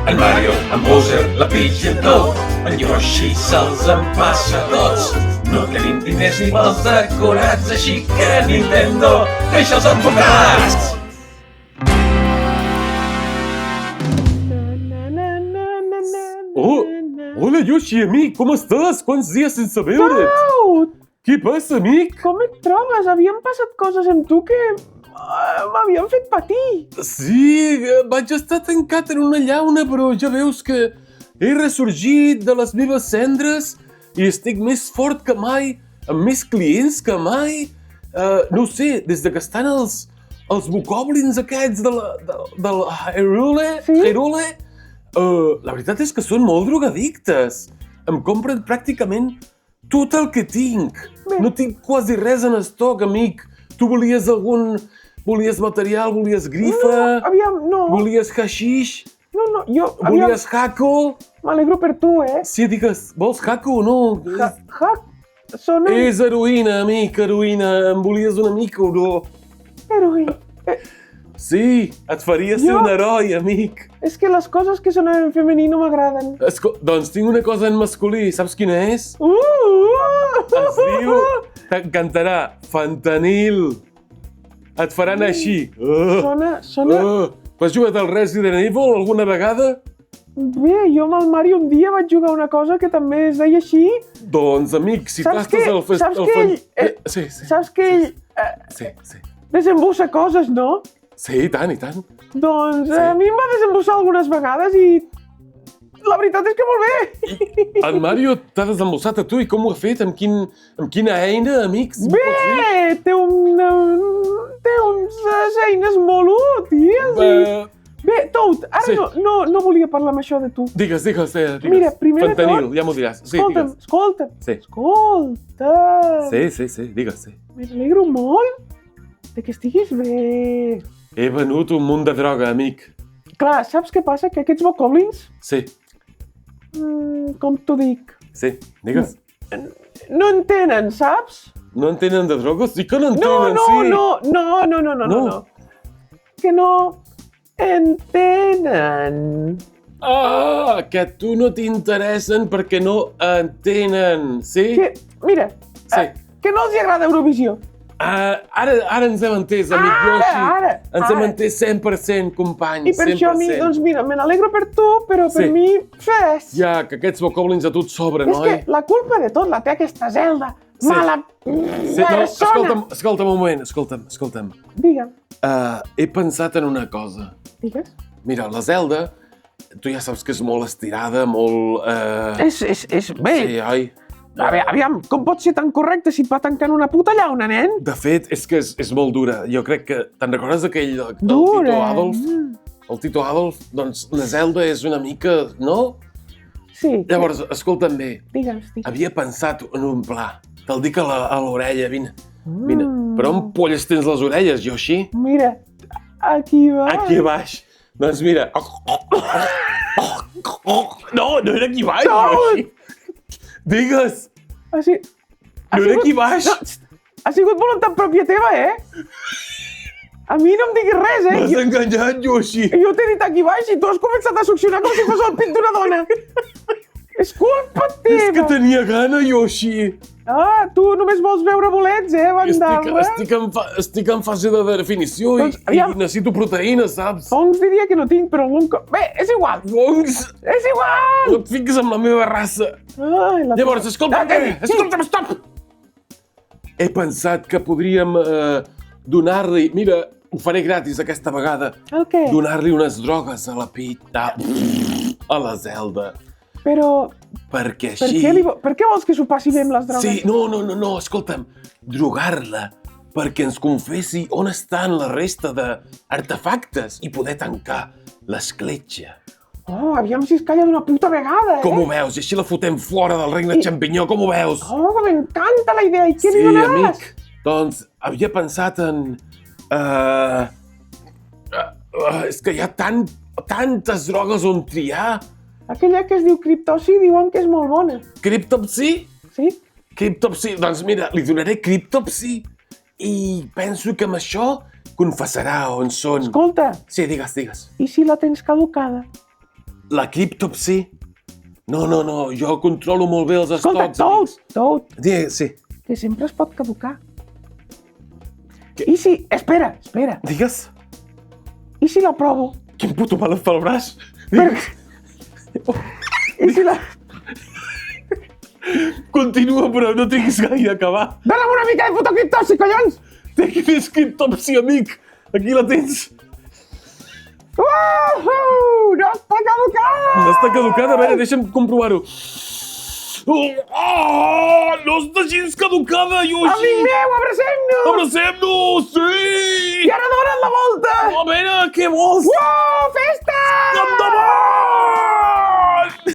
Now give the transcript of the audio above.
En Mario, en Bowser, la Peach i en Toad, en Yoshi se'ls empassa tots. No tenim diners ni mals decorats, així que Nintendo, deixa'ls enfocats! Oh, hola Yoshi, amic, com estàs? Quants dies sense veure't? Toad! Què passa, amic? Com et trobes? Havien passat coses amb tu que m'havien fet patir. Sí, vaig estar tancat en una llauna, però ja veus que he ressorgit de les meves cendres i estic més fort que mai, amb més clients que mai. No ho sé, des de que estan els bokoblins aquests del Hyrule, Sí? la veritat és que són molt drogadictes. Em compren pràcticament tot el que tinc. Bé. No tinc quasi res en estoc, amic. Tu volies material, volies grifa, No. volies hashish, No, jo... volies hako. M'alegro per tu, eh? Sí, digues, vols hako o no? Sona... És heroïna, amic, heroïna. Em volies una mica o no? Heroïna. Sí, et faria ser Jo- un heroi, amic. És que les coses que sonen en femení no m'agraden. Doncs tinc una cosa en masculí, saps quina és? Es diu, t'encantarà, fentanil. Et faran així. Sona... Tu has jugat al Resident Evil alguna vegada? Bé, jo amb el Mario un dia vaig jugar una cosa que també es deia així. Doncs, amic, si Saps tastes que- el saps que ell- Sí. Saps que ell Sí. desembussa coses, no? Sí, i tant, i tant. Doncs Sí. a mi em va desembussar algunes vegades i... La veritat és que molt bé! En Mario t'ha desembossat a tu i com ho ha fet? Amb quina eina, amics? Si m'ho pots dir? Bé, té uns eines molt útils. Bé, Toad, ara Sí. no volia parlar amb això de tu. Digues. Mira, primer de Fentanil, tot- ja m'ho diràs. Sí, Escolta'm, digues. escolta'm. Sí. Escolta'm. Sí, digues, sí. M'alegro molt de que estiguis bé. He venut un munt de droga, amic. Clar, saps què passa? Que aquests bokoblins, Sí, com t'ho dic, digues. no entenen, saps? No entenen de drogues? Sí que no No, entenen, sí. no. Que no entenen. Ah, que a tu no t'interessen perquè no entenen, sí? Que, mira, Sí. que no els hi agrada Eurovisió. Ara ens hem entès, amic Yoshi. Ara. Ens hem entès 100%, company, I per 100%. això a mi, doncs mira, me n'alegro per tu, però per Sí. mi, fes. Ja, que aquests bokoblins a tu et sobren, És oi? que la culpa de tot la té aquesta Zelda. Sí. Mala Sí, no, persona. escolta'm un moment, escolta'm. Digue'm, He pensat en una cosa. digues. Mira, la Zelda, tu ja saps que és molt estirada, molt... És bé. Sí, oi? A veure, aviam, com pot ser tan correcte si et va tancar en una puta llauna, nen? De fet, és que és molt dura. Jo crec que... Te'n recordes d'aquell del Dura. Tito Adolf? El Tito Adolf, doncs la Zelda és una mica... No? Sí, Llavors, escolta'm bé, digue'm. havia pensat en un pla. Te'l dic a l'orella, vine. Per on polles tens les orelles, Yoshi? Mira, aquí va. Aquí a baix. Doncs mira... No era aquí baix, No! Yoshi. Digues, Així, no era aquí baix. ha sigut voluntat pròpia teva, eh? A mi no em diguis res, eh? M'has enganyat, Yoshi. Jo t'he dit aquí baix i tu has començat a succionar com si fos el pit d'una dona. És culpa És que teva. tenia gana, Yoshi. Ah, tu només vols veure bolets, eh, bandabra? Estic en fase de definició Doncs, i aviam. necessito proteïnes, saps? Fongs diria que no tinc, però algun cop... Bé, és igual. Fongs, És igual! no et fiques amb la meva raça. Ai, la... Llavors, escolta'm, Sí. stop! He pensat que podríem donar-li... Mira, ho faré gratis aquesta vegada. El què? Donar-li unes drogues a la Pita, a la Zelda. Però Perquè per així... per què vols que s'ho passi bé amb les drogues? Sí, no, escolta'm, drogar-la perquè ens confessi on estan la resta d'artefactes i poder tancar l'escletxa. Oh, aviam si es calla d'una puta vegada, eh? Com ho veus? I així la fotem fora del regne xampinyó, com ho veus? Oh, que m'encanta la idea. I què li Sí, donaràs? amic. Doncs havia pensat en... és que hi ha tantes drogues on triar. Aquella que es diu Cryptopsy diuen que és molt bona. Cryptopsy? Sí? Cryptopsy, doncs mira, li donaré Cryptopsy i penso que amb això confessarà on són. Escolta, Sí, digues. i si la tens caducada? L'equip Topsy? No, jo controlo molt bé els Escolta, estocs. Toad, Sí, que sempre es pot caducar. I si... Espera. digues. I si la provo? Quin puto mal em fa el braç. I si la... Continua, però no tinguis gaire a acabar. Dóna'm una mica de puto equip Topsy, collons! Tinguis equip Topsy, amic. Aquí la tens. No està caducat! No està caducada, a veure, deixa'm comprovar-ho. No està gens caducada, Yoshi! Amic meu, abracem-nos! Abracem-nos, sí! I ara dona't la volta! A veure, què vols? Festa! Endavant!